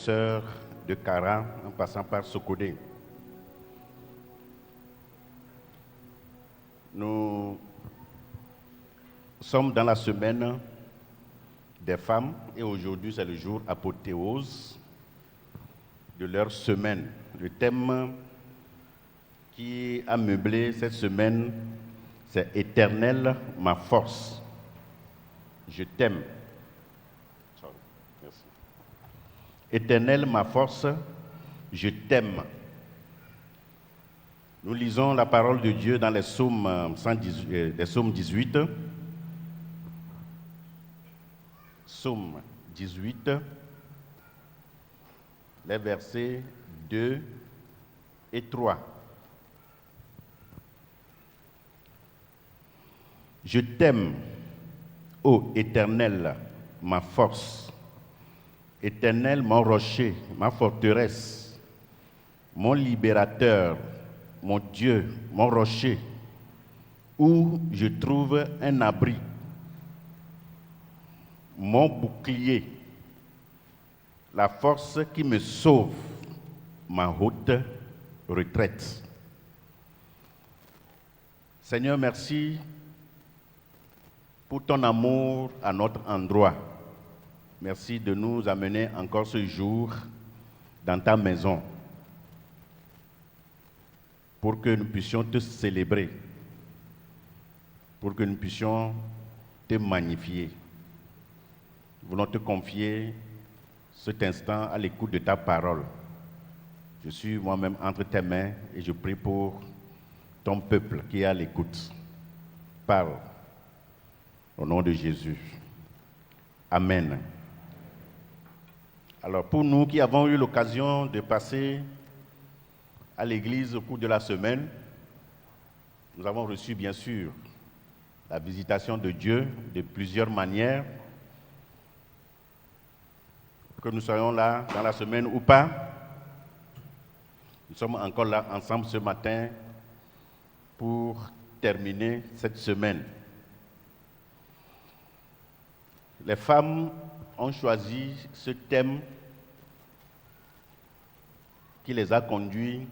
sœurs de Kara en passant par Sokodé. Nous sommes dans la semaine des femmes et aujourd'hui c'est le jour apothéose de leur semaine. Le thème qui a meublé cette semaine, c'est « Éternel, ma force ». Je t'aime. Merci. Éternel, ma force, je t'aime. Nous lisons la parole de Dieu dans les psaumes 18. Psaume 18, les versets 2 et 3. Je t'aime, ô Éternel, ma force. Éternel, mon rocher, ma forteresse, mon libérateur, mon Dieu, mon rocher, où je trouve un abri, mon bouclier, la force qui me sauve, ma haute retraite. Seigneur, merci pour ton amour à notre endroit. Merci de nous amener encore ce jour dans ta maison pour que nous puissions te célébrer, pour que nous puissions te magnifier. Nous voulons te confier cet instant à l'écoute de ta parole. Je suis moi-même entre tes mains et je prie pour ton peuple qui est à l'écoute. Parle au nom de Jésus. Amen. Alors pour nous qui avons eu l'occasion de passer à l'église au cours de la semaine, nous avons reçu bien sûr la visitation de Dieu de plusieurs manières. Que nous soyons là dans la semaine ou pas, nous sommes encore là ensemble ce matin pour terminer cette semaine. Les femmes ont choisi ce thème qui les a conduits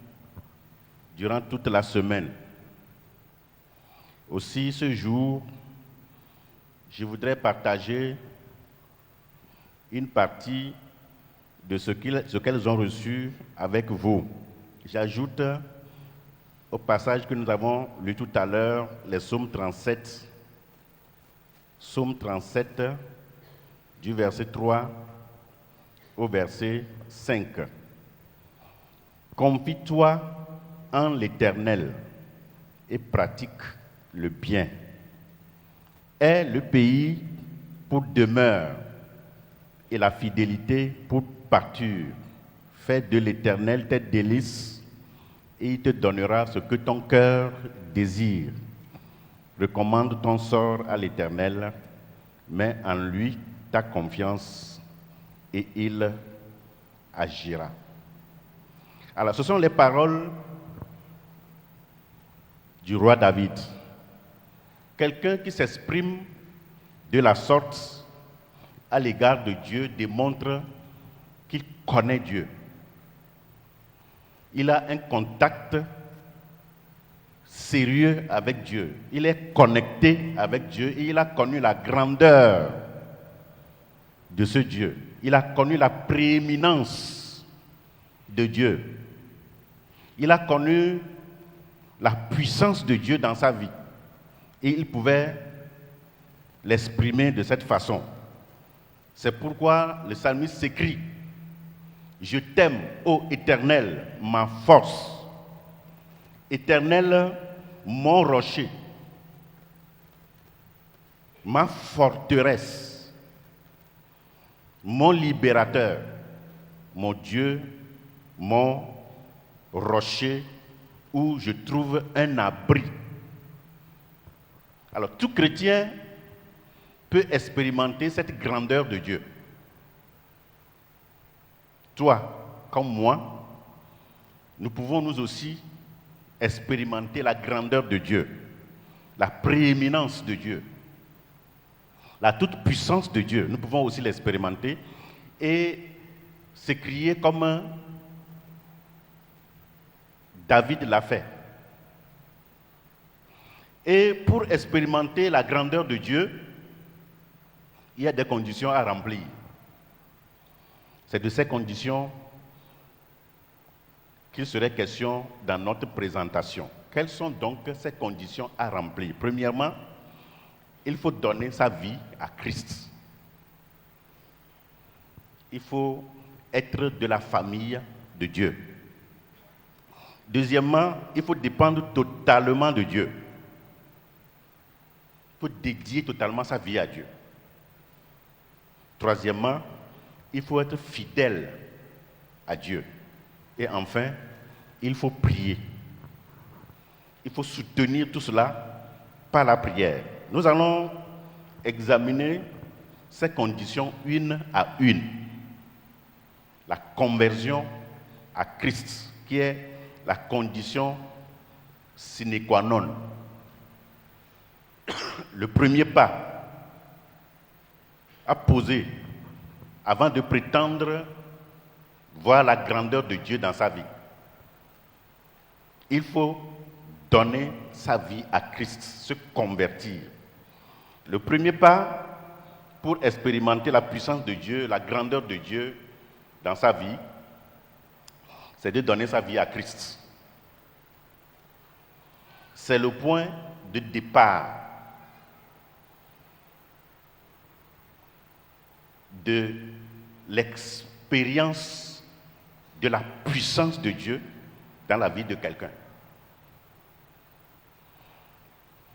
durant toute la semaine. Aussi, ce jour, je voudrais partager une partie de ce qu'elles ont reçu avec vous. J'ajoute au passage que nous avons lu tout à l'heure, les psaumes 37. Psaume 37, du verset 3 au verset 5. Confie-toi en l'Éternel et pratique le bien. Aie le pays pour demeure et la fidélité pour pâture. Fais de l'Éternel tes délices et il te donnera ce que ton cœur désire. Recommande ton sort à l'Éternel, mets en lui ta confiance et il agira. Alors, ce sont les paroles du roi David. Quelqu'un qui s'exprime de la sorte à l'égard de Dieu démontre qu'il connaît Dieu. Il a un contact sérieux avec Dieu. Il est connecté avec Dieu et il a connu la grandeur de ce Dieu. Il a connu la prééminence de Dieu. Il a connu la puissance de Dieu dans sa vie. Et il pouvait l'exprimer de cette façon. C'est pourquoi le psalmiste s'écrie « Je t'aime, ô Éternel, ma force. Éternel, mon rocher, ma forteresse, mon libérateur, mon Dieu, mon rocher, où je trouve un abri. » Alors, tout chrétien peut expérimenter cette grandeur de Dieu. Toi, comme moi, nous pouvons nous aussi expérimenter la grandeur de Dieu, la prééminence de Dieu, la toute-puissance de Dieu. Nous pouvons aussi l'expérimenter et s'écrier comme David l'a fait. Et pour expérimenter la grandeur de Dieu, il y a des conditions à remplir. C'est de ces conditions qu'il serait question dans notre présentation. Quelles sont donc ces conditions à remplir? Premièrement, il faut donner sa vie à Christ. Il faut être de la famille de Dieu. Deuxièmement, il faut dépendre totalement de Dieu. Il faut dédier totalement sa vie à Dieu. Troisièmement, il faut être fidèle à Dieu. Et enfin, il faut prier. Il faut soutenir tout cela par la prière. Nous allons examiner ces conditions une à une. La conversion à Christ, qui est la condition sine qua non. Le premier pas à poser avant de prétendre voir la grandeur de Dieu dans sa vie. Il faut donner sa vie à Christ, se convertir. Le premier pas pour expérimenter la puissance de Dieu, la grandeur de Dieu dans sa vie, c'est de donner sa vie à Christ. C'est le point de départ de l'expérience de la puissance de Dieu dans la vie de quelqu'un.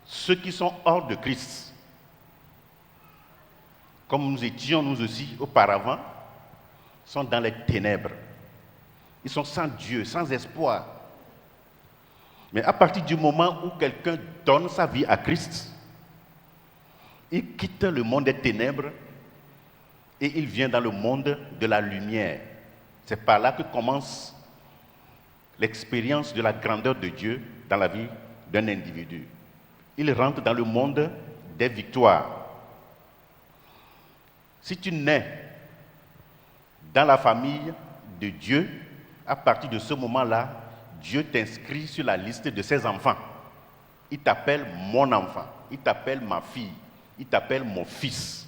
Ceux qui sont hors de Christ, comme nous étions nous aussi auparavant, sont dans les ténèbres. Ils sont sans Dieu, sans espoir. Mais à partir du moment où quelqu'un donne sa vie à Christ, il quitte le monde des ténèbres et il vient dans le monde de la lumière. C'est par là que commence l'expérience de la grandeur de Dieu dans la vie d'un individu. Il rentre dans le monde des victoires. Si tu nais dans la famille de Dieu, à partir de ce moment-là, Dieu t'inscrit sur la liste de ses enfants. Il t'appelle mon enfant, il t'appelle ma fille, il t'appelle mon fils.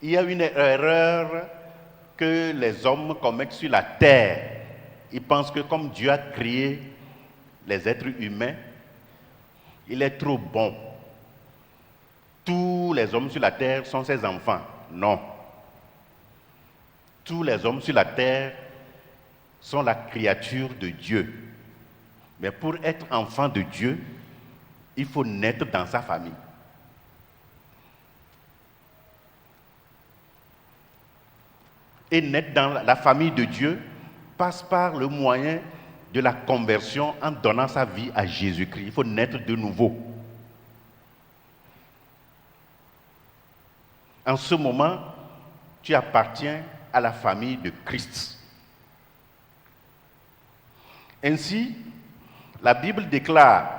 Il y a une erreur que les hommes commettent sur la terre. Ils pensent que comme Dieu a créé les êtres humains, il est trop bon. Tous les hommes sur la terre sont ses enfants. Non. Tous les hommes sur la terre sont la créature de Dieu. Mais pour être enfant de Dieu, il faut naître dans sa famille. Et naître dans la famille de Dieu passe par le moyen de la conversion en donnant sa vie à Jésus-Christ. Il faut naître de nouveau. En ce moment, tu appartiens à la famille de Christ. Ainsi, la Bible déclare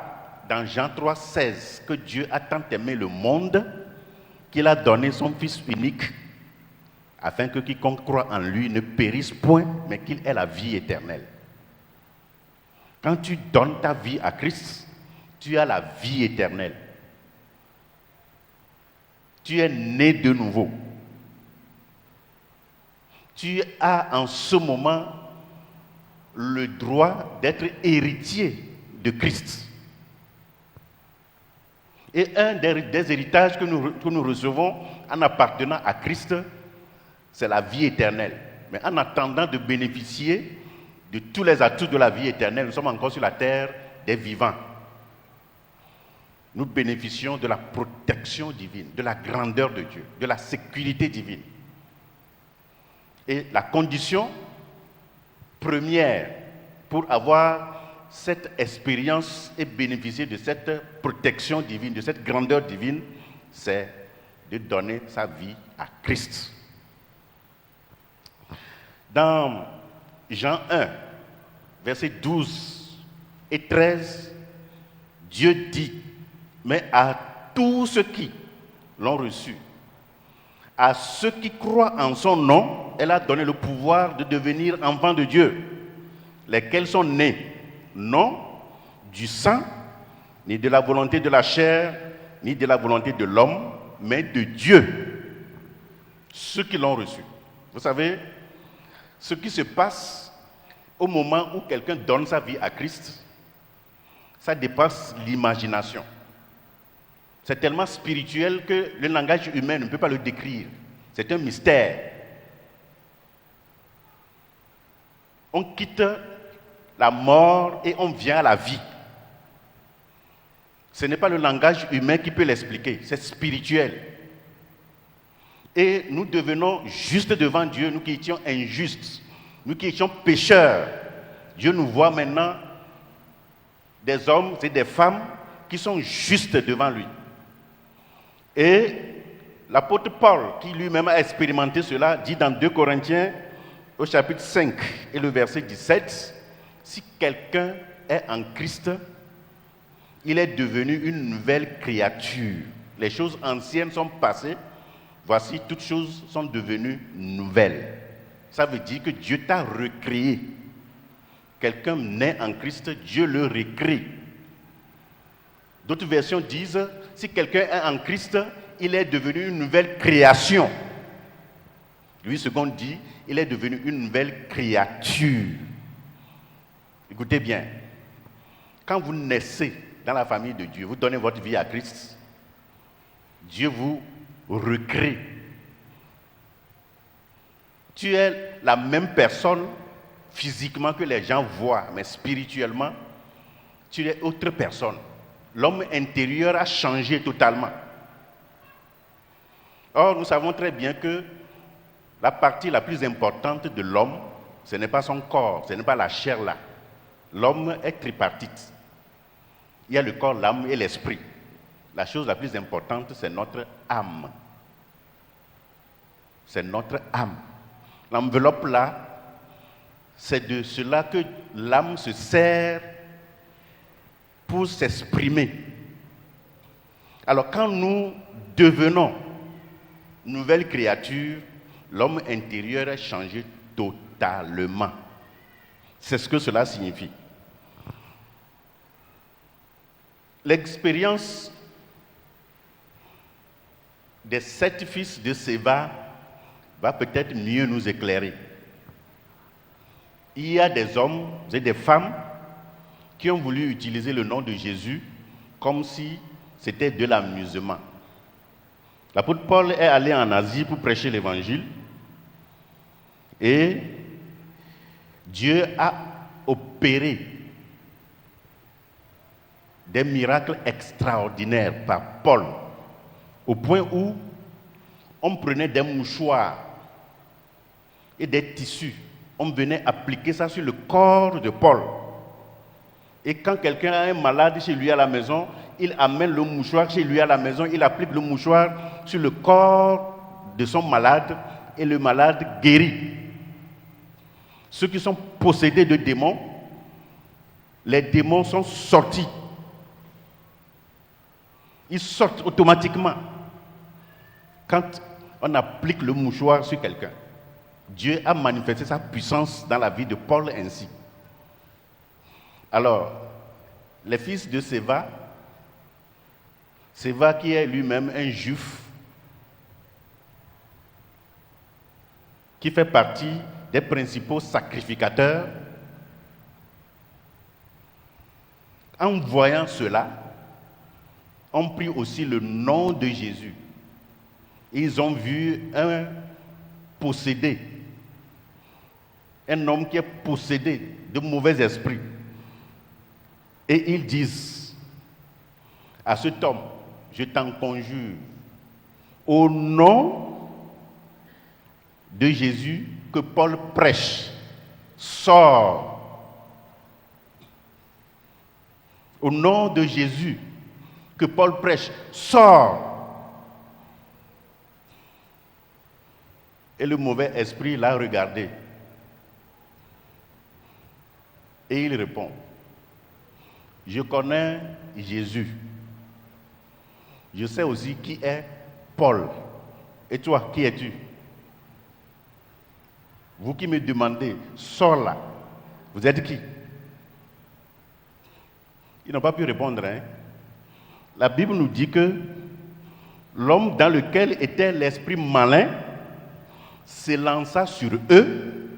dans Jean 3,16 que Dieu a tant aimé le monde qu'il a donné son Fils unique afin que quiconque croit en lui ne périsse point, mais qu'il ait la vie éternelle. Quand tu donnes ta vie à Christ, tu as la vie éternelle. Tu es né de nouveau. Tu as en ce moment le droit d'être héritier de Christ. Et un des héritages que nous recevons en appartenant à Christ, c'est la vie éternelle. Mais en attendant de bénéficier de tous les atouts de la vie éternelle, nous sommes encore sur la terre des vivants. Nous bénéficions de la protection divine, de la grandeur de Dieu, de la sécurité divine. Et la condition première pour avoir cette expérience et bénéficier de cette protection divine, de cette grandeur divine, c'est de donner sa vie à Christ. Dans Jean 1, versets 12 et 13, Dieu dit: mais à tous ceux qui l'ont reçu, À ceux qui croient en son nom, elle a donné le pouvoir de devenir enfants de Dieu, lesquels sont nés, non du sang, ni de la volonté de la chair, ni de la volonté de l'homme, mais de Dieu, ceux qui l'ont reçu. Vous savez, ce qui se passe au moment où quelqu'un donne sa vie à Christ, ça dépasse l'imagination. C'est tellement spirituel que le langage humain ne peut pas le décrire. C'est un mystère. On quitte la mort et on vient à la vie. Ce n'est pas le langage humain qui peut l'expliquer, c'est spirituel. Et nous devenons justes devant Dieu, nous qui étions injustes, nous qui étions pécheurs. Dieu nous voit maintenant des hommes et des femmes qui sont justes devant lui. Et l'apôtre Paul, qui lui-même a expérimenté cela, dit dans 2 Corinthiens, au chapitre 5 et le verset 17, si quelqu'un est en Christ, il est devenu une nouvelle créature. Les choses anciennes sont passées, voici toutes choses sont devenues nouvelles. Ça veut dire que Dieu t'a recréé. Quelqu'un naît en Christ, Dieu le recrée. D'autres versions disent, si quelqu'un est en Christ, il est devenu une nouvelle création. Louis II dit, il est devenu une nouvelle créature. Écoutez bien, quand vous naissez dans la famille de Dieu, vous donnez votre vie à Christ, Dieu vous recrée. Tu es la même personne physiquement que les gens voient, mais spirituellement, tu es autre personne. L'homme intérieur a changé totalement. Or, nous savons très bien que la partie la plus importante de l'homme, ce n'est pas son corps, ce n'est pas la chair là. L'homme est tripartite. Il y a le corps, l'âme et l'esprit. La chose la plus importante, c'est notre âme. C'est notre âme. L'enveloppe là, c'est de cela que l'âme se sert pour s'exprimer. Alors quand nous devenons nouvelle créature, l'homme intérieur est changé totalement. C'est ce que cela signifie. L'expérience des 7 fils de Séva va peut-être mieux nous éclairer. Il y a des hommes et des femmes qui ont voulu utiliser le nom de Jésus comme si c'était de l'amusement. L'apôtre Paul est allé en Asie pour prêcher l'évangile et Dieu a opéré des miracles extraordinaires par Paul, au point où on prenait des mouchoirs et des tissus, on venait appliquer ça sur le corps de Paul. Et quand quelqu'un a un malade chez lui à la maison, il amène le mouchoir chez lui à la maison, il applique le mouchoir sur le corps de son malade et le malade guérit. Ceux qui sont possédés de démons, les démons sont sortis. Ils sortent automatiquement quand on applique le mouchoir sur quelqu'un. Dieu a manifesté sa puissance dans la vie de Paul ainsi. Alors, les fils de Séva qui est lui-même un juif, qui fait partie des principaux sacrificateurs, en voyant cela, ont pris aussi le nom de Jésus. Ils ont vu un possédé, un homme qui est possédé de mauvais esprits. Et ils disent à cet homme, je t'en conjure, au nom de Jésus que Paul prêche, sors. Au nom de Jésus que Paul prêche, sors. Et le mauvais esprit l'a regardé. Et il répond, je connais Jésus. Je sais aussi qui est Paul. Et toi, qui es-tu? Vous qui me demandez, sors là. Vous êtes qui? Ils n'ont pas pu répondre. Hein? La Bible nous dit que l'homme dans lequel était l'esprit malin s'élança sur eux,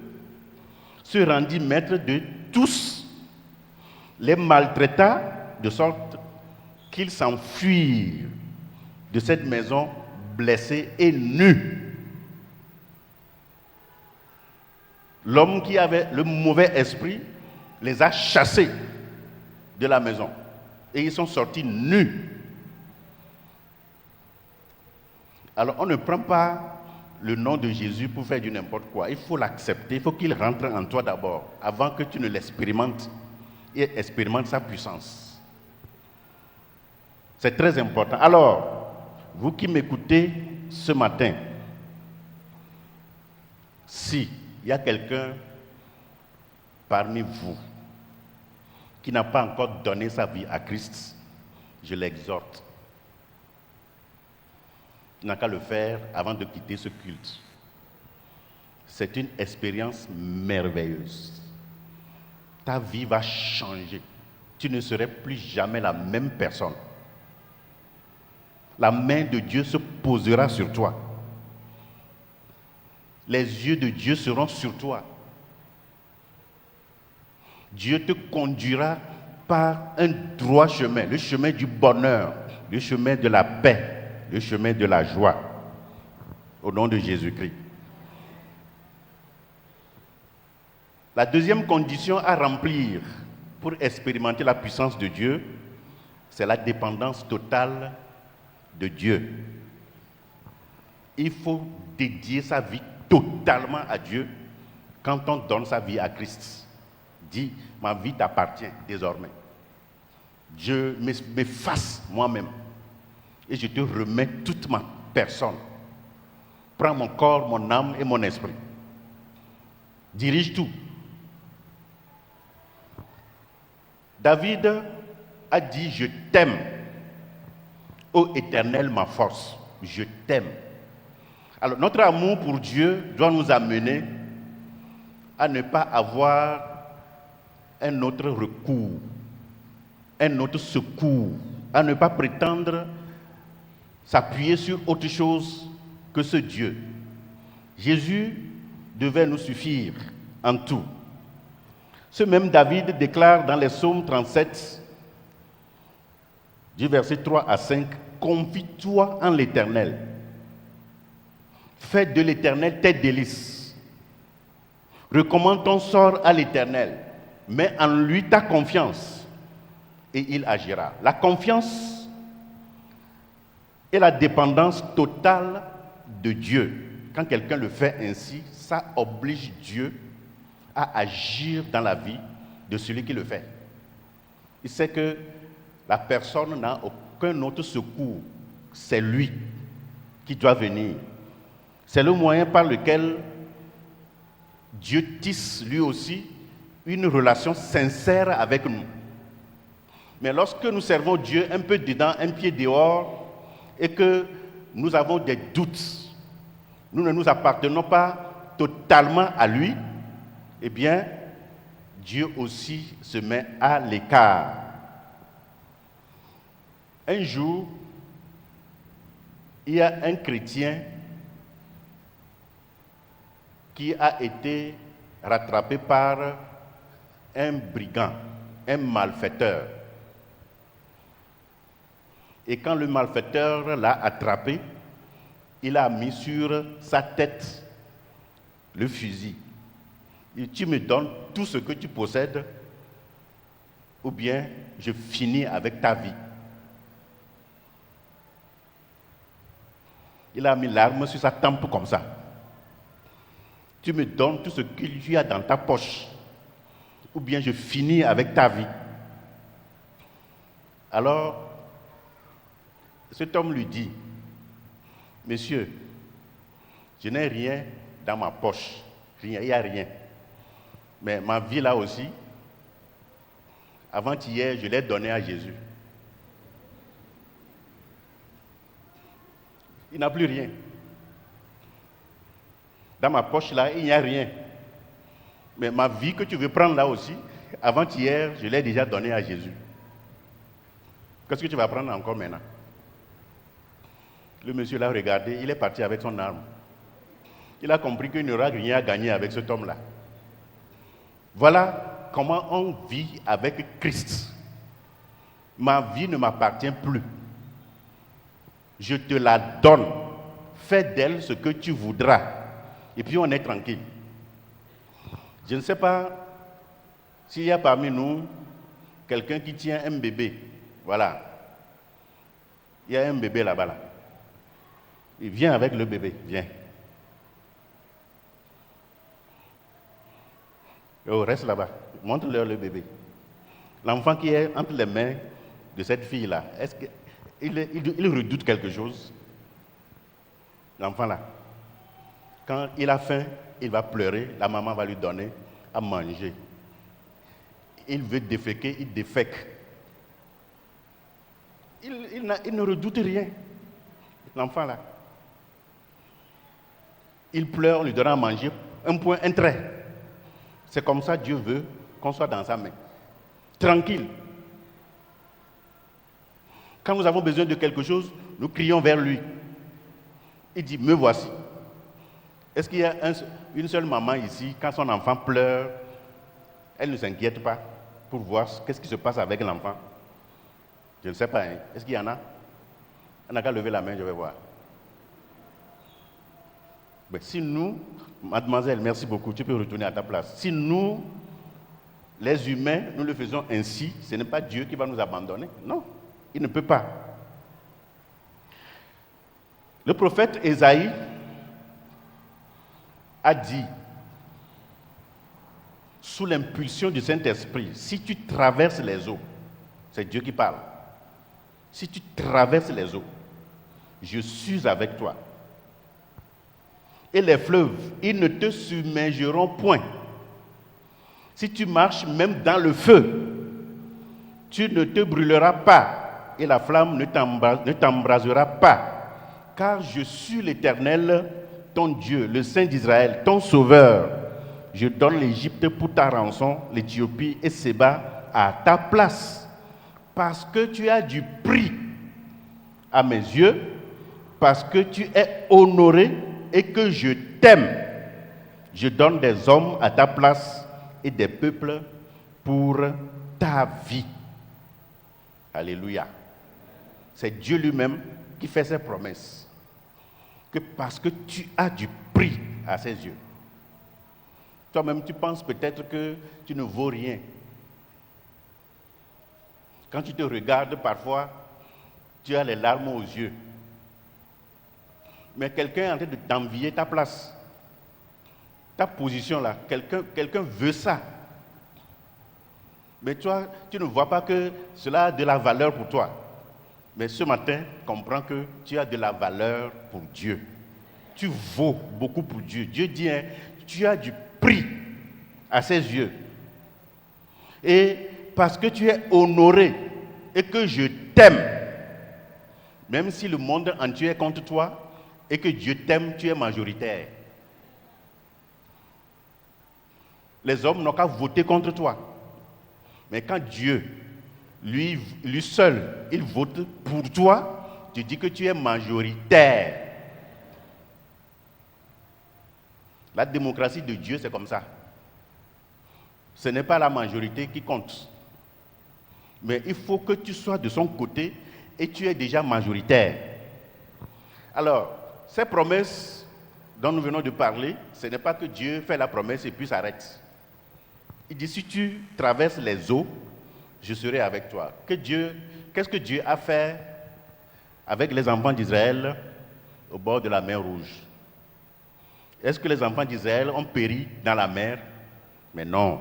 se rendit maître de tous, les maltraita de sorte qu'ils s'enfuirent de cette maison blessés et nus. L'homme qui avait le mauvais esprit les a chassés de la maison et ils sont sortis nus. Alors on ne prend pas le nom de Jésus pour faire du n'importe quoi. Il faut l'accepter, il faut qu'il rentre en toi d'abord avant que tu ne l'expérimentes et expérimente sa puissance. C'est très important. Alors, vous qui m'écoutez ce matin, si il y a quelqu'un parmi vous qui n'a pas encore donné sa vie à Christ, je l'exhorte. Il n'a qu'à le faire avant de quitter ce culte. C'est une expérience merveilleuse. Ta vie va changer. Tu ne serais plus jamais la même personne. La main de Dieu se posera sur toi. Les yeux de Dieu seront sur toi. Dieu te conduira par un droit chemin, le chemin du bonheur, le chemin de la paix, le chemin de la joie, au nom de Jésus-Christ. La deuxième condition à remplir pour expérimenter la puissance de Dieu, c'est la dépendance totale de Dieu. Il faut dédier sa vie totalement à Dieu quand on donne sa vie à Christ. Dit, ma vie t'appartient désormais. Dieu m'efface moi-même et je te remets toute ma personne. Prends mon corps, mon âme et mon esprit. Dirige tout. David a dit, je t'aime, ô Éternel, ma force, je t'aime. Alors notre amour pour Dieu doit nous amener à ne pas avoir un autre recours, un autre secours, à ne pas prétendre s'appuyer sur autre chose que ce Dieu. Jésus devait nous suffire en tout. Ce même David déclare dans les psaumes 37, du verset 3 à 5, « Confie-toi en l'Éternel, fais de l'Éternel tes délices, recommande ton sort à l'Éternel, mets en lui ta confiance et il agira. » La confiance et la dépendance totale de Dieu. Quand quelqu'un le fait ainsi, ça oblige Dieu à agir dans la vie de celui qui le fait. Il sait que la personne n'a aucun autre secours. C'est lui qui doit venir. C'est le moyen par lequel Dieu tisse lui aussi une relation sincère avec nous. Mais lorsque nous servons Dieu un peu dedans, un pied dehors, et que nous avons des doutes, nous ne nous appartenons pas totalement à lui, eh bien, Dieu aussi se met à l'écart. Un jour, il y a un chrétien qui a été rattrapé par un brigand, un malfaiteur. Et quand le malfaiteur l'a attrapé, il a mis sur sa tête le fusil. Et tu me donnes tout ce que tu possèdes, ou bien je finis avec ta vie. Il a mis l'arme sur sa tempe comme ça. Tu me donnes tout ce qu'il y a dans ta poche, ou bien je finis avec ta vie. Alors, cet homme lui dit, « Monsieur, je n'ai rien dans ma poche, rien, il n'y a rien. Mais ma vie là aussi, avant-hier, je l'ai donnée à Jésus. Il n'a plus rien. Dans ma poche là, il n'y a rien. Mais ma vie que tu veux prendre là aussi, avant-hier, je l'ai déjà donnée à Jésus. Qu'est-ce que tu vas prendre encore maintenant? Le monsieur l'a regardé, il est parti avec son arme. Il a compris qu'il n'y aura rien à gagner avec cet homme-là. Voilà comment on vit avec Christ. Ma vie ne m'appartient plus. Je te la donne. Fais d'elle ce que tu voudras. Et puis on est tranquille. Je ne sais pas s'il y a parmi nous quelqu'un qui tient un bébé. Voilà. Il y a un bébé là-bas. Là. Il vient avec le bébé. Viens. Oh, reste là-bas. Montre-leur le bébé. L'enfant qui est entre les mains de cette fille-là, est-ce qu'il redoute quelque chose? L'enfant là. Quand il a faim, il va pleurer, la maman va lui donner à manger. Il veut déféquer, il défèque. Il ne redoute rien. L'enfant là. Il pleure, on lui donne à manger, un point, un trait. C'est comme ça Dieu veut qu'on soit dans sa main. Tranquille. Quand nous avons besoin de quelque chose, nous crions vers lui. Il dit, me voici. Est-ce qu'il y a une seule maman ici, quand son enfant pleure, elle ne s'inquiète pas pour voir qu'est-ce qui se passe avec l'enfant? Je ne sais pas. Hein. Est-ce qu'il y en a? On n'a qu'à lever la main, je vais voir. Mais si nous, mademoiselle, merci beaucoup, tu peux retourner à ta place. Si nous, les humains, nous le faisons ainsi, ce n'est pas Dieu qui va nous abandonner. Non, il ne peut pas. Le prophète Ésaïe a dit, sous l'impulsion du Saint-Esprit, si tu traverses les eaux, c'est Dieu qui parle, si tu traverses les eaux, je suis avec toi. Et les fleuves, ils ne te submergeront point. Si tu marches même dans le feu, tu ne te brûleras pas et la flamme ne t'embrasera pas. Car je suis l'Éternel, ton Dieu, le Saint d'Israël, ton Sauveur. Je donne l'Égypte pour ta rançon, l'Éthiopie et Séba à ta place. Parce que tu as du prix à mes yeux, parce que tu es honoré et que je t'aime. Je donne des hommes à ta place et des peuples pour ta vie. Alléluia. C'est Dieu lui-même qui fait ces promesses. Que parce que tu as du prix à ses yeux. Toi-même, tu penses peut-être que tu ne vaux rien. Quand tu te regardes parfois, tu as les larmes aux yeux. Mais quelqu'un est en train de t'envier ta place. Ta position là, quelqu'un veut ça. Mais toi, tu ne vois pas que cela a de la valeur pour toi. Mais ce matin, comprends que tu as de la valeur pour Dieu. Tu vaux beaucoup pour Dieu. Dieu dit, hein, tu as du prix à ses yeux. Et parce que tu es honoré et que je t'aime, même si le monde entier est contre toi et que Dieu t'aime, tu es majoritaire. Les hommes n'ont qu'à voter contre toi. Mais quand Dieu, lui seul, il vote pour toi, tu dis que tu es majoritaire. La démocratie de Dieu, c'est comme ça. Ce n'est pas la majorité qui compte. Mais il faut que tu sois de son côté et tu es déjà majoritaire. Alors, ces promesses dont nous venons de parler, ce n'est pas que Dieu fait la promesse et puis s'arrête. Il dit, si tu traverses les eaux, je serai avec toi. Qu'est-ce que Dieu a fait avec les enfants d'Israël au bord de la mer Rouge? Est-ce que les enfants d'Israël ont péri dans la mer? Mais non.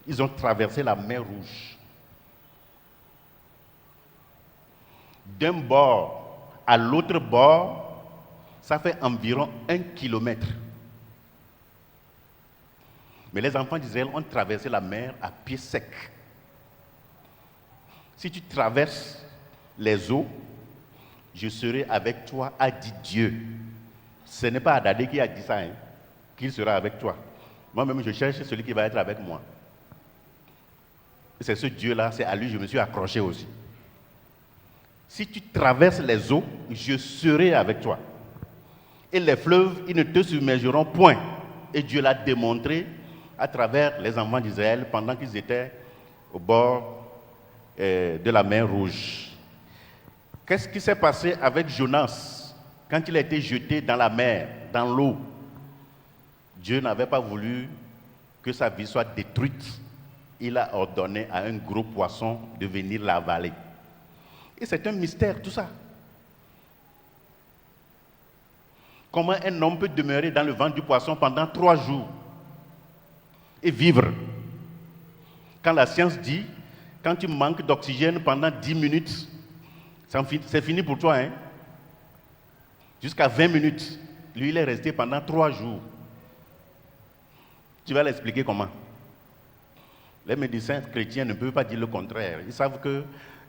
Ils ont traversé la mer Rouge. D'un bord à l'autre bord, ça fait environ 1 kilomètre. Mais les enfants d'Israël ont traversé la mer à pied sec. Si tu traverses les eaux, je serai avec toi, a dit Dieu. Ce n'est pas Adadé qui a dit ça, qu'il sera avec toi. Moi-même, je cherche celui qui va être avec moi. C'est ce Dieu-là, c'est à lui que je me suis accroché aussi. Si tu traverses les eaux, je serai avec toi. Et les fleuves, ils ne te submergeront point. Et Dieu l'a démontré à travers les enfants d'Israël pendant qu'ils étaient au bord de la mer Rouge. Qu'est-ce qui s'est passé avec Jonas quand il a été jeté dans la mer, dans l'eau? Dieu n'avait pas voulu que sa vie soit détruite. Il a ordonné à un gros poisson de venir l'avaler. Et c'est un mystère tout ça. Comment un homme peut demeurer dans le ventre du poisson pendant 3 jours et vivre? Quand la science dit, quand tu manques d'oxygène pendant 10 minutes, c'est fini pour toi, Jusqu'à 20 minutes. Lui, il est resté pendant 3 jours. Tu vas l'expliquer comment? Les médecins chrétiens ne peuvent pas dire le contraire. Ils savent que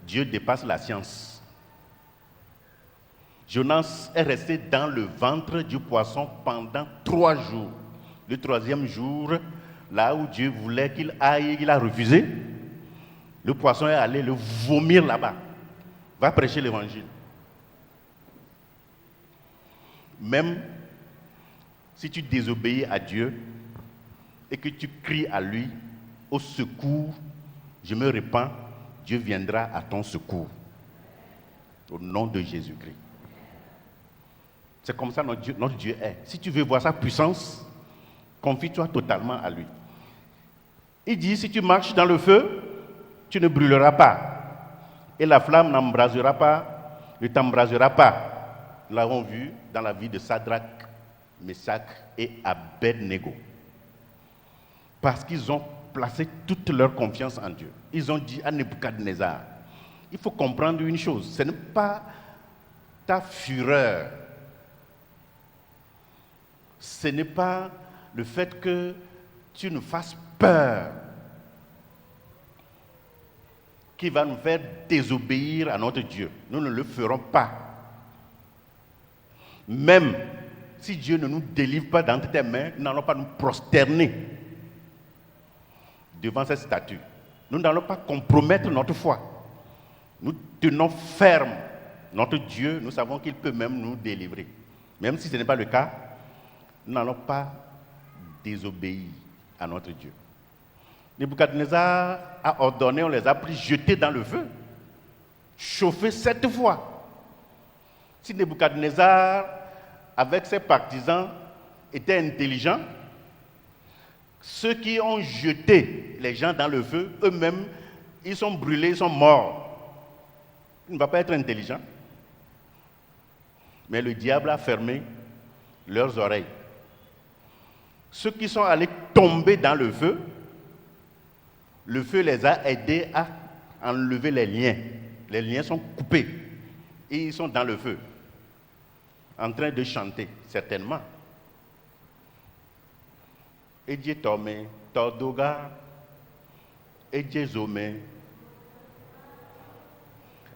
Dieu dépasse la science. Jonas est resté dans le ventre du poisson pendant 3 jours. Le 3e jour, là où Dieu voulait qu'il aille, il a refusé. Le poisson est allé le vomir là-bas. Va prêcher l'évangile. Même si tu désobéis à Dieu et que tu cries à lui, au secours, je me répands, Dieu viendra à ton secours. Au nom de Jésus-Christ. C'est comme ça notre Dieu est. Si tu veux voir sa puissance, confie-toi totalement à lui. Il dit, si tu marches dans le feu, tu ne brûleras pas. Et la flamme n'embrasera pas, ne t'embrasera pas. Nous l'avons vu dans la vie de Sadrach, Meshach et Abed-Nego. Parce qu'ils ont placé toute leur confiance en Dieu. Ils ont dit à Nebuchadnezzar, il faut comprendre une chose, ce n'est pas ta fureur, ce n'est pas le fait que tu nous fasses peur qui va nous faire désobéir à notre Dieu. Nous ne le ferons pas. Même si Dieu ne nous délivre pas dans tes mains, nous n'allons pas nous prosterner devant cette statue. Nous n'allons pas compromettre notre foi. Nous tenons ferme notre Dieu. Nous savons qu'il peut même nous délivrer. Même si ce n'est pas le cas, nous n'allons pas désobéir à notre Dieu. Nebuchadnezzar a ordonné, on les a pris, jetés dans le feu, chauffés 7 fois. Si Nebuchadnezzar, avec ses partisans, était intelligent, ceux qui ont jeté les gens dans le feu, eux-mêmes, ils sont brûlés, ils sont morts. Il ne va pas être intelligent. Mais le diable a fermé leurs oreilles. Ceux qui sont allés tomber dans le feu les a aidés à enlever les liens. Les liens sont coupés et ils sont dans le feu, en train de chanter, certainement. Edje tome, todoga, edje zome.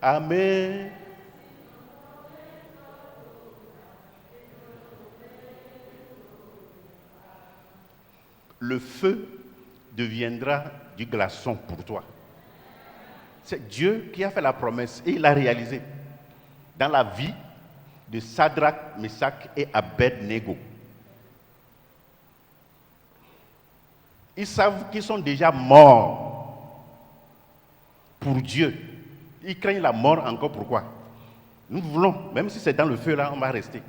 Amen. Le feu deviendra du glaçon pour toi. C'est Dieu qui a fait la promesse et il l'a réalisé dans la vie de Sadrach, Meshach et Abed-Nego. Ils savent qu'ils sont déjà morts pour Dieu. Ils craignent la mort encore. Pourquoi? Nous voulons, même si c'est dans le feu là, on va rester.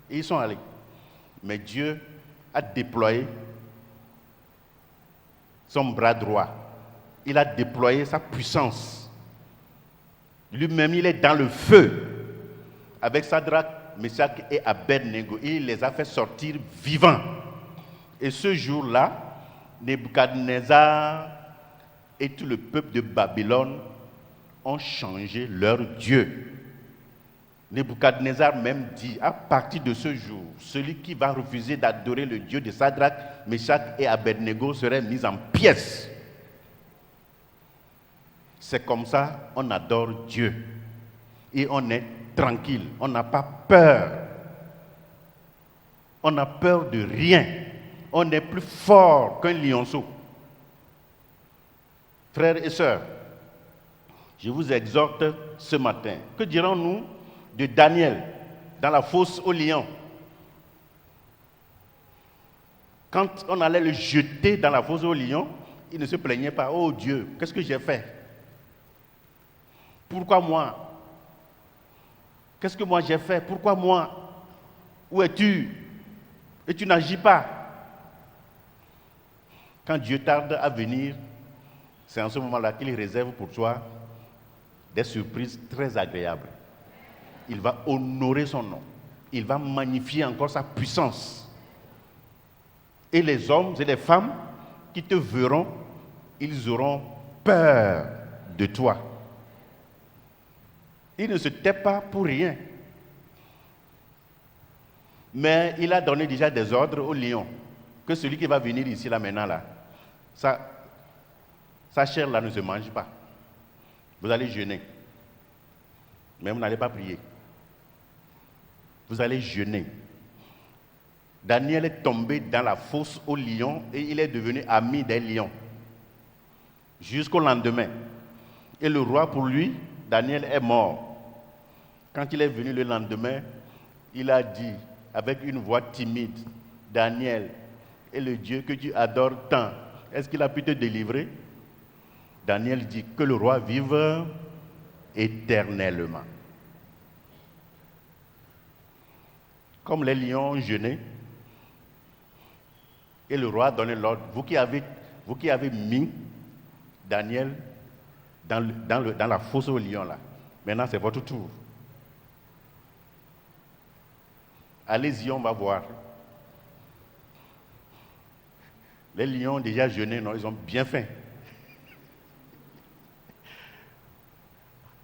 Et ils sont allés. Mais Dieu a déployé son bras droit. Il a déployé sa puissance. Lui-même, il est dans le feu avec Sadrach, Meshach et Abed-Nego. Il les a fait sortir vivants. Et ce jour-là, Nebuchadnezzar et tout le peuple de Babylone ont changé leur Dieu. Nebuchadnezzar même dit, à partir de ce jour, celui qui va refuser d'adorer le Dieu de Sadrach, Meshach et Abed-Nego serait mis en pièces. C'est comme ça on adore Dieu. Et on est tranquille, on n'a pas peur. On n'a peur de rien. On est plus fort qu'un lionceau. Frères et sœurs, je vous exhorte ce matin. Que dirons-nous de Daniel dans la fosse aux lions? Quand on allait le jeter dans la fosse aux lions, il ne se plaignait pas. Oh Dieu, qu'est-ce que j'ai fait? Pourquoi moi? Qu'est-ce que moi j'ai fait? Pourquoi moi? Où es-tu? Et tu n'agis pas. Quand Dieu tarde à venir, c'est en ce moment-là qu'il réserve pour toi des surprises très agréables. Il va honorer son nom. Il va magnifier encore sa puissance. Et les hommes et les femmes qui te verront, ils auront peur de toi. Il ne se tait pas pour rien. Mais il a donné déjà des ordres au lion que celui qui va venir ici là maintenant là, sa chair là ne se mange pas. Vous allez jeûner. Mais vous n'allez pas prier. Vous allez jeûner. Daniel est tombé dans la fosse aux lions et il est devenu ami des lions. Jusqu'au lendemain. Et le roi, pour lui, Daniel est mort. Quand il est venu le lendemain, il a dit avec une voix timide, Daniel, est le Dieu que tu adores tant, est-ce qu'il a pu te délivrer? Daniel dit que le roi vive éternellement. Comme les lions ont jeûné, et le roi a donné l'ordre, vous qui avez mis Daniel dans la fosse aux lions là, maintenant c'est votre tour. Allez-y, on va voir. Les lions ont déjà jeûné, non, ils ont bien faim.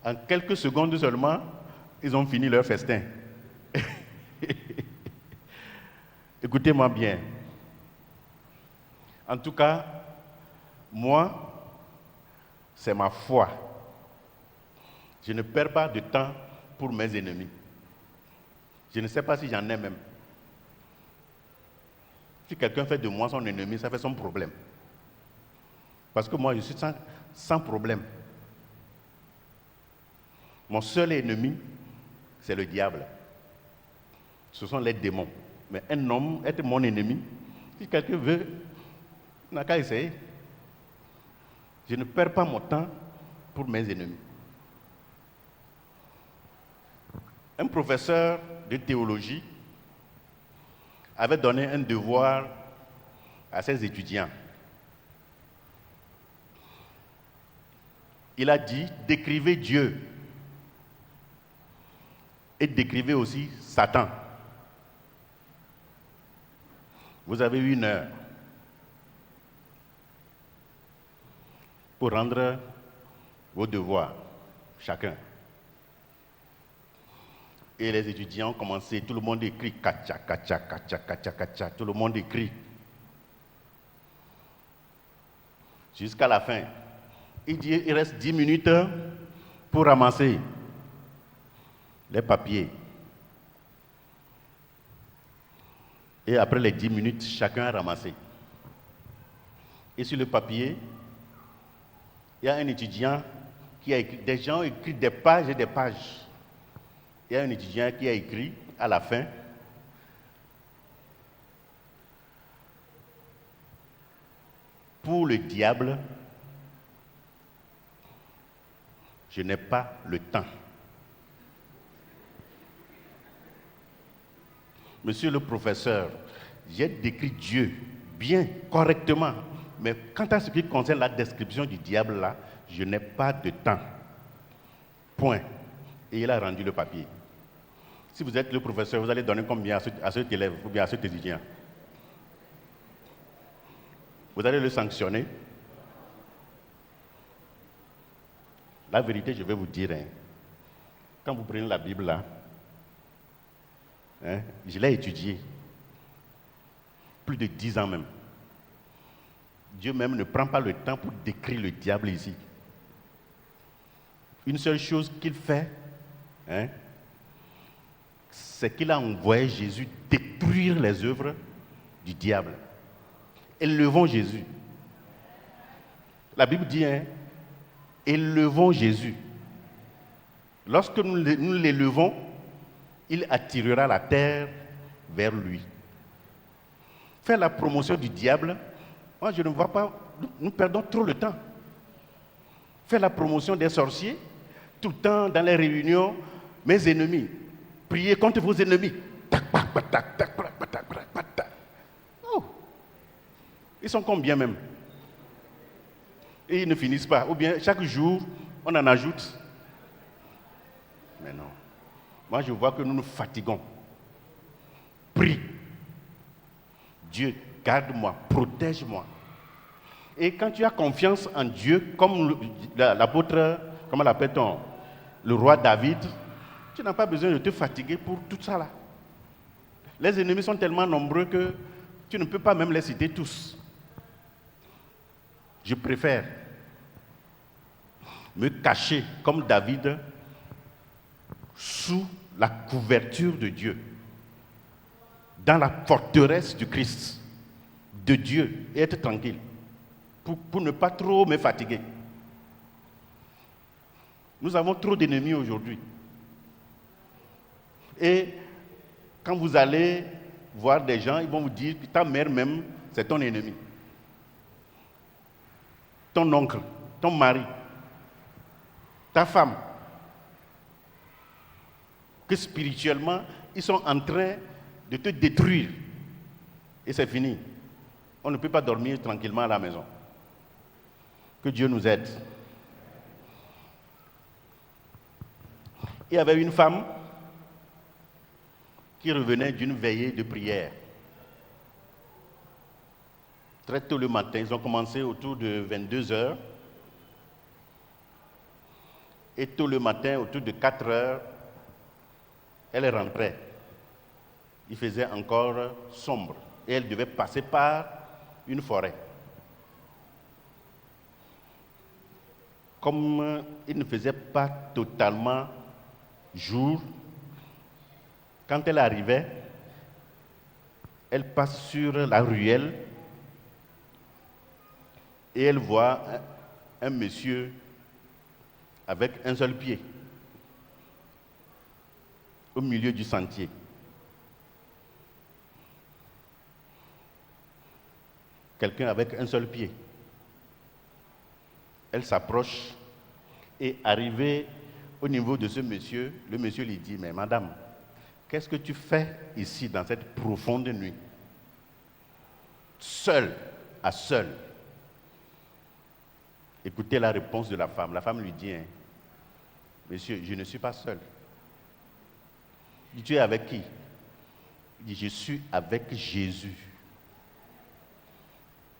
En quelques secondes seulement, ils ont fini leur festin. Écoutez-moi bien. En tout cas, moi, c'est ma foi. Je ne perds pas de temps pour mes ennemis. Je ne sais pas si j'en ai même. Si quelqu'un fait de moi son ennemi, ça fait son problème. Parce que moi, je suis sans problème. Mon seul ennemi, c'est le diable. Ce sont les démons. Mais un homme est mon ennemi. Si quelqu'un veut, il n'a qu'à essayer. Je ne perds pas mon temps pour mes ennemis. Un professeur de théologie avait donné un devoir à ses étudiants. Il a dit, décrivez Dieu et décrivez aussi Satan. Vous avez 1 heure pour rendre vos devoirs, chacun. Et les étudiants ont commencé, tout le monde écrit kacha, kacha, kacha, kacha, kacha, tout le monde écrit. Jusqu'à la fin. Il dit, il reste 10 minutes pour ramasser les papiers. Et après les 10 minutes, chacun a ramassé. Et sur le papier, il y a un étudiant qui a écrit, des gens ont écrit des pages et des pages. Il y a un étudiant qui a écrit à la fin, pour le diable, je n'ai pas le temps. Monsieur le professeur, j'ai décrit Dieu bien, correctement, mais quant à ce qui concerne la description du diable là, je n'ai pas de temps. Point. Et il a rendu le papier. Si vous êtes le professeur, vous allez donner combien à cet élève ou bien à cet étudiant? Vous allez le sanctionner? La vérité, je vais vous dire, quand vous prenez la Bible là, je l'ai étudié, plus de 10 ans même. Dieu même ne prend pas le temps pour décrire le diable ici. Une seule chose qu'il fait, c'est qu'il a envoyé Jésus détruire les œuvres du diable. Élevons Jésus. La Bible dit, élevons Jésus. Lorsque nous l'élevons, il attirera la terre vers lui. Faire la promotion du diable, moi je ne vois pas, nous perdons trop le temps. Faire la promotion des sorciers, tout le temps dans les réunions, mes ennemis, priez contre vos ennemis. Oh. Ils sont combien même? Et ils ne finissent pas. Ou bien chaque jour, on en ajoute. Mais non. Moi, je vois que nous nous fatiguons. Prie. Dieu, garde-moi, protège-moi. Et quand tu as confiance en Dieu, comme l'apôtre, comment l'appelle-t-on, le roi David, tu n'as pas besoin de te fatiguer pour tout ça là. Les ennemis sont tellement nombreux que tu ne peux pas même les citer tous. Je préfère me cacher comme David sous la couverture de Dieu, dans la forteresse du Christ, de Dieu, et être tranquille, pour ne pas trop me fatiguer. Nous avons trop d'ennemis aujourd'hui. Et quand vous allez voir des gens, ils vont vous dire que ta mère même, c'est ton ennemi. Ton oncle, ton mari, ta femme. Que spirituellement, ils sont en train de te détruire. Et c'est fini. On ne peut pas dormir tranquillement à la maison. Que Dieu nous aide. Il y avait une femme qui revenait d'une veillée de prière. Très tôt le matin, ils ont commencé autour de 22h. Et tôt le matin, autour de 4h, elle rentrait. Il faisait encore sombre. Et elle devait passer par une forêt. Comme il ne faisait pas totalement jour, quand elle arrivait, elle passe sur la ruelle et elle voit un monsieur avec un seul pied au milieu du sentier. Quelqu'un avec un seul pied. Elle s'approche et arrivée au niveau de ce monsieur, le monsieur lui dit, mais madame, qu'est-ce que tu fais ici dans cette profonde nuit? Seule, à seule. Écoutez la réponse de la femme. La femme lui dit, monsieur, je ne suis pas seule. Il dit, tu es avec qui? Il dit, je suis avec Jésus.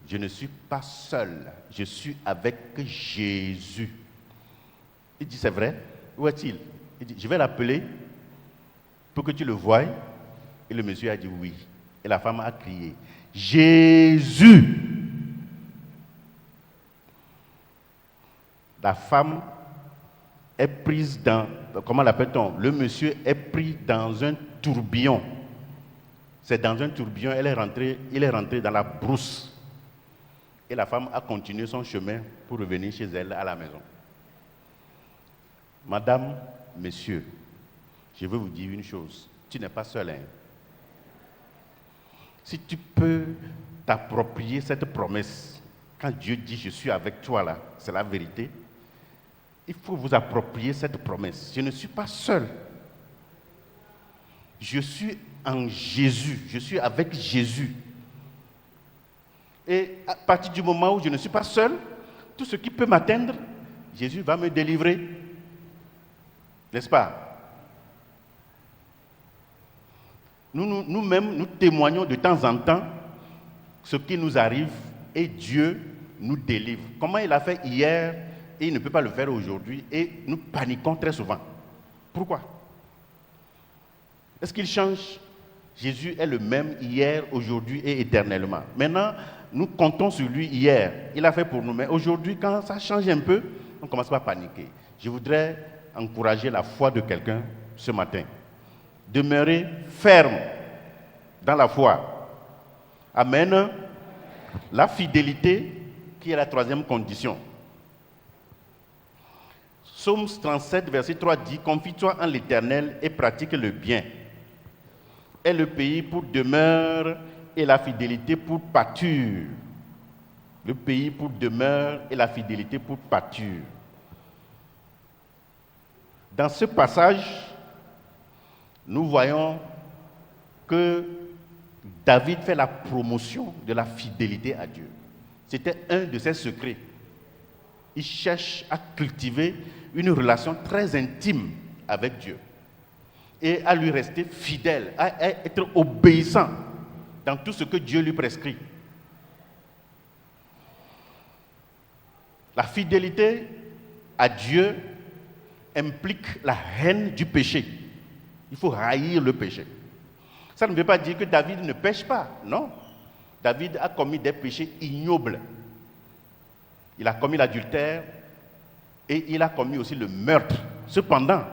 Je ne suis pas seul, je suis avec Jésus. Il dit, c'est vrai? Où est-il? Il dit, je vais l'appeler pour que tu le voies. Et le monsieur a dit oui. Et la femme a crié, Jésus! La femme est prise dans, comment l'appelle-t-on? Le monsieur est pris dans un tourbillon. C'est dans un tourbillon, il est rentré dans la brousse. Et la femme a continué son chemin pour revenir chez elle à la maison. Madame, monsieur, je veux vous dire une chose. Tu n'es pas seul. Si tu peux t'approprier cette promesse, quand Dieu dit je suis avec toi là, c'est la vérité. Il faut vous approprier cette promesse. Je ne suis pas seul. Je suis en Jésus. Je suis avec Jésus. Et à partir du moment où je ne suis pas seul, tout ce qui peut m'atteindre, Jésus va me délivrer. N'est-ce pas? Nous-mêmes, nous témoignons de temps en temps ce qui nous arrive et Dieu nous délivre. Comment il a fait hier et il ne peut pas le faire aujourd'hui et nous paniquons très souvent. Pourquoi? Est-ce qu'il change? Jésus est le même hier, aujourd'hui et éternellement. Maintenant, nous comptons sur lui hier. Il a fait pour nous. Mais aujourd'hui, quand ça change un peu, on commence pas à paniquer. Je voudrais encourager la foi de quelqu'un ce matin. Demeurer ferme dans la foi. Amen. La fidélité qui est la troisième condition. Psaume 37, verset 3 dit « Confie-toi en l'Éternel et pratique le bien. Est le pays pour demeure et la fidélité pour pâture. » Le pays pour demeure et la fidélité pour pâture. Dans ce passage, nous voyons que David fait la promotion de la fidélité à Dieu. C'était un de ses secrets. Il cherche à cultiver une relation très intime avec Dieu et à lui rester fidèle, à être obéissant dans tout ce que Dieu lui prescrit. La fidélité à Dieu implique la haine du péché. Il faut haïr le péché. Ça ne veut pas dire que David ne pêche pas, non. David a commis des péchés ignobles. Il a commis l'adultère et il a commis aussi le meurtre. Cependant,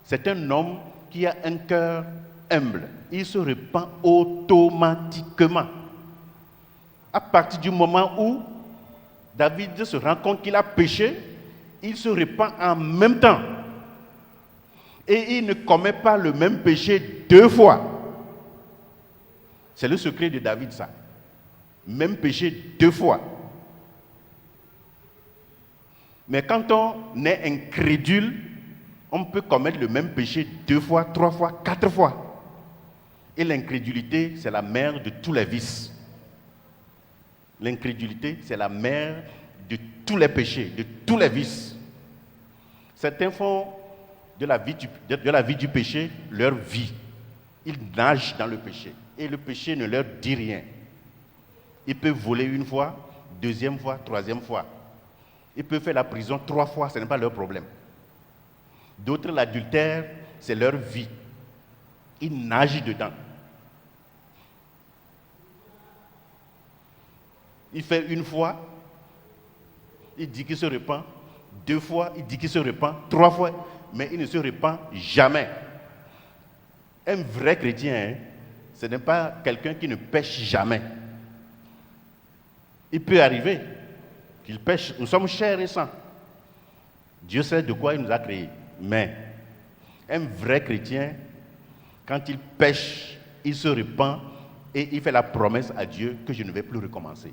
c'est un homme qui a un cœur humble. Il se repent automatiquement. À partir du moment où David se rend compte qu'il a péché, il se repent en même temps. Et il ne commet pas le même péché deux fois. C'est le secret de David, ça. Même péché deux fois. Mais quand on est incrédule, on peut commettre le même péché deux fois, trois fois, quatre fois. Et l'incrédulité, c'est la mère de tous les vices. L'incrédulité, c'est la mère de tous les péchés, de tous les vices. Certains font de la vie du péché leur vie. Ils nagent dans le péché. Et le péché ne leur dit rien. Ils peuvent voler une fois, deuxième fois, troisième fois. Ils peuvent faire la prison trois fois, ce n'est pas leur problème. D'autres, l'adultère, c'est leur vie. Ils nagent dedans. Il fait une fois, il dit qu'il se repent. Deux fois, il dit qu'il se repent. Trois fois, mais il ne se repent jamais. Un vrai chrétien, ce n'est pas quelqu'un qui ne pêche jamais. Il peut arriver qu'il pêche. Nous sommes chers et saints. Dieu sait de quoi il nous a créés. Mais un vrai chrétien, quand il pêche, il se repent et il fait la promesse à Dieu que je ne vais plus recommencer.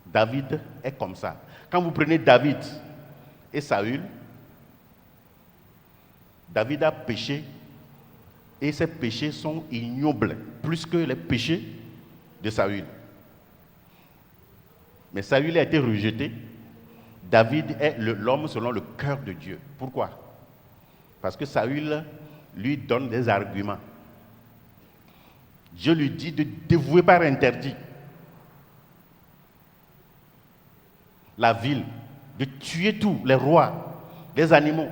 David est comme ça. Quand vous prenez David et Saül, David a péché et ses péchés sont ignobles, plus que les péchés de Saül. Mais Saül a été rejeté. David est l'homme selon le cœur de Dieu. Pourquoi? Parce que Saül lui donne des arguments. Dieu lui dit de dévouer par interdit la ville, de tuer tous les rois, les animaux.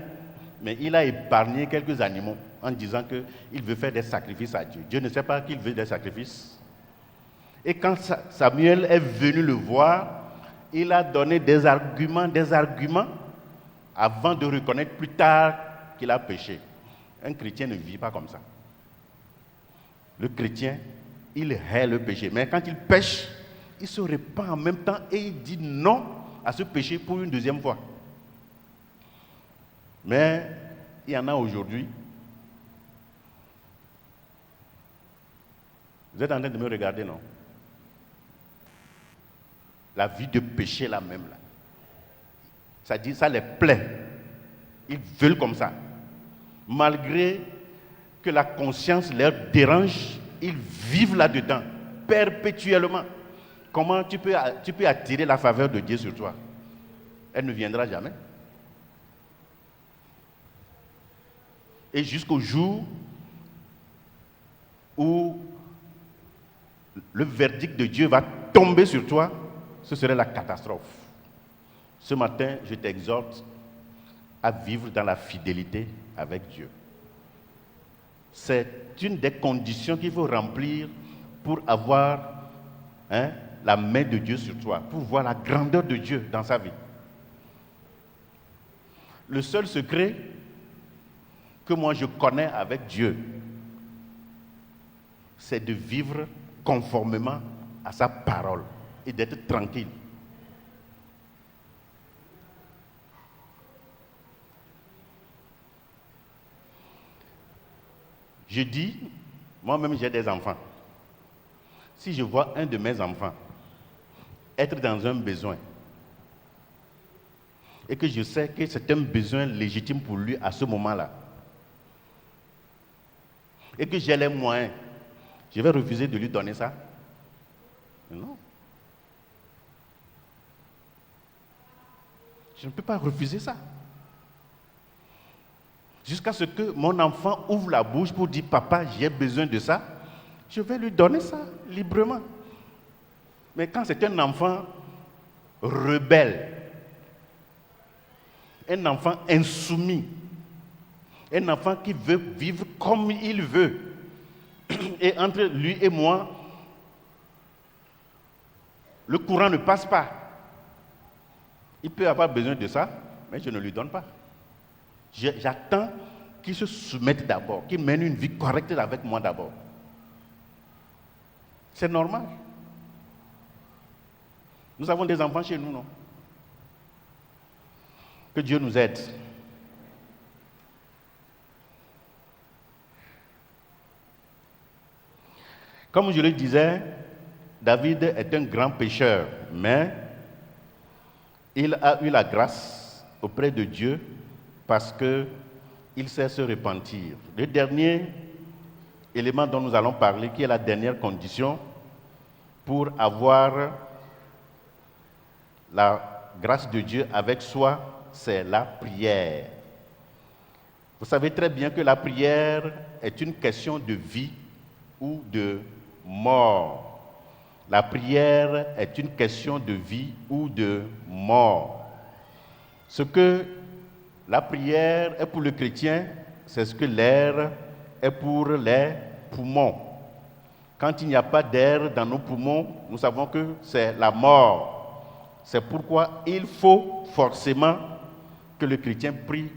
Mais il a épargné quelques animaux en disant qu'il veut faire des sacrifices à Dieu. Dieu ne sait pas qu'il veut des sacrifices. Et quand Samuel est venu le voir, il a donné des arguments, avant de reconnaître plus tard qu'il a péché. Un chrétien ne vit pas comme ça. Le chrétien, il hait le péché. Mais quand il pêche, il se repent en même temps et il dit non à ce péché pour une deuxième fois. Mais il y en a aujourd'hui. Vous êtes en train de me regarder, non? La vie de péché là même là. Ça dit, ça les plaît. Ils veulent comme ça. Malgré que la conscience leur dérange, ils vivent là-dedans, perpétuellement. Comment tu peux attirer la faveur de Dieu sur toi? Elle ne viendra jamais. Et jusqu'au jour où le verdict de Dieu va tomber sur toi, ce serait la catastrophe. Ce matin, je t'exhorte à vivre dans la fidélité avec Dieu. C'est une des conditions qu'il faut remplir pour avoir la main de Dieu sur toi, pour voir la grandeur de Dieu dans sa vie. Le seul secret que moi je connais avec Dieu, c'est de vivre conformément à sa parole et d'être tranquille. Je dis, moi-même j'ai des enfants. Si je vois un de mes enfants être dans un besoin et que je sais que c'est un besoin légitime pour lui à ce moment-là et que j'ai les moyens, je vais refuser de lui donner ça? Non. Je ne peux pas refuser ça. Jusqu'à ce que mon enfant ouvre la bouche pour dire « Papa, j'ai besoin de ça », je vais lui donner ça librement. Mais quand c'est un enfant rebelle, un enfant insoumis, un enfant qui veut vivre comme il veut, et entre lui et moi, le courant ne passe pas. Il peut avoir besoin de ça, mais je ne lui donne pas. J'attends qu'il se soumette d'abord, qu'il mène une vie correcte avec moi d'abord. C'est normal. Nous avons des enfants chez nous, non? Que Dieu nous aide. Comme je le disais, David est un grand pécheur, mais il a eu la grâce auprès de Dieu parce qu'il sait se repentir. Le dernier élément dont nous allons parler, qui est la dernière condition pour avoir la grâce de Dieu avec soi, c'est la prière. Vous savez très bien que la prière est une question de vie ou de mort. La prière est une question de vie ou de mort. Ce que la prière est pour le chrétien, c'est ce que l'air est pour les poumons. Quand il n'y a pas d'air dans nos poumons, nous savons que c'est la mort. C'est pourquoi il faut forcément que le chrétien prie.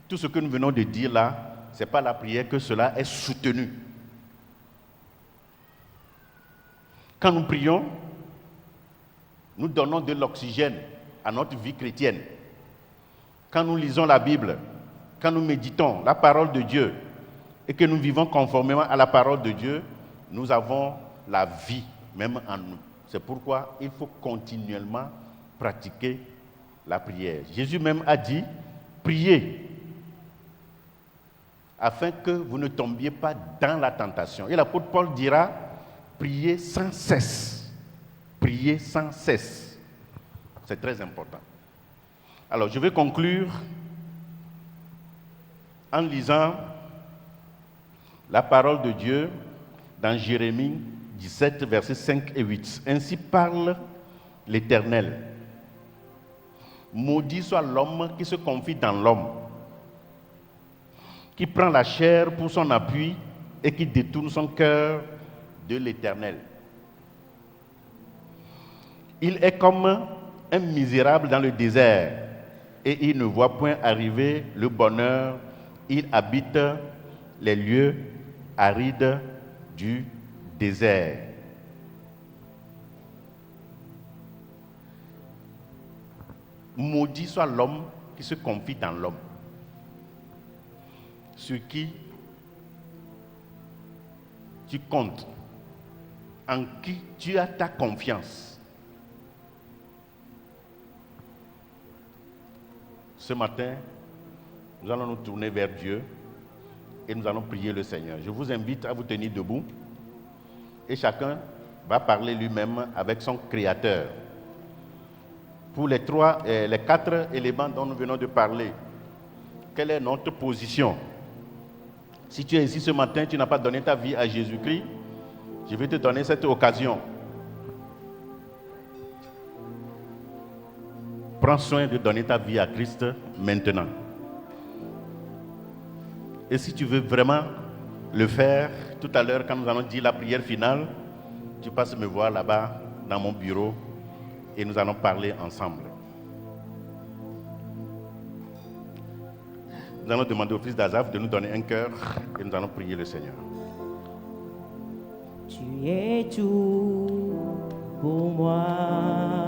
Tout ce que nous venons de dire là, ce n'est pas la prière que cela est soutenu. Quand nous prions, nous donnons de l'oxygène à notre vie chrétienne. Quand nous lisons la Bible, quand nous méditons la parole de Dieu et que nous vivons conformément à la parole de Dieu, nous avons la vie même en nous. C'est pourquoi il faut continuellement pratiquer la prière. Jésus même a dit, priez afin que vous ne tombiez pas dans la tentation. Et l'apôtre Paul dira, priez sans cesse. Priez sans cesse. C'est très important. Alors, je vais conclure en lisant la parole de Dieu dans Jérémie 17, versets 5 et 8. Ainsi parle l'Éternel. Maudit soit l'homme qui se confie dans l'homme, qui prend la chair pour son appui et qui détourne son cœur de l'Éternel. Il est comme un misérable dans le désert et il ne voit point arriver le bonheur. Il habite les lieux arides du désert. Maudit soit l'homme qui se confie dans l'homme, sur qui tu comptes, en qui tu as ta confiance. Ce matin, nous allons nous tourner vers Dieu et nous allons prier le Seigneur. Je vous invite à vous tenir debout et chacun va parler lui-même avec son Créateur. Pour les 4 éléments dont nous venons de parler, quelle est notre position? Si tu es ici ce matin, tu n'as pas donné ta vie à Jésus-Christ, je vais te donner cette occasion. Prends soin de donner ta vie à Christ maintenant. Et si tu veux vraiment le faire, tout à l'heure, quand nous allons dire la prière finale, tu passes me voir là-bas dans mon bureau et nous allons parler ensemble. Nous allons demander au fils d'Azaph de nous donner un cœur et nous allons prier le Seigneur. Tu es tout pour moi.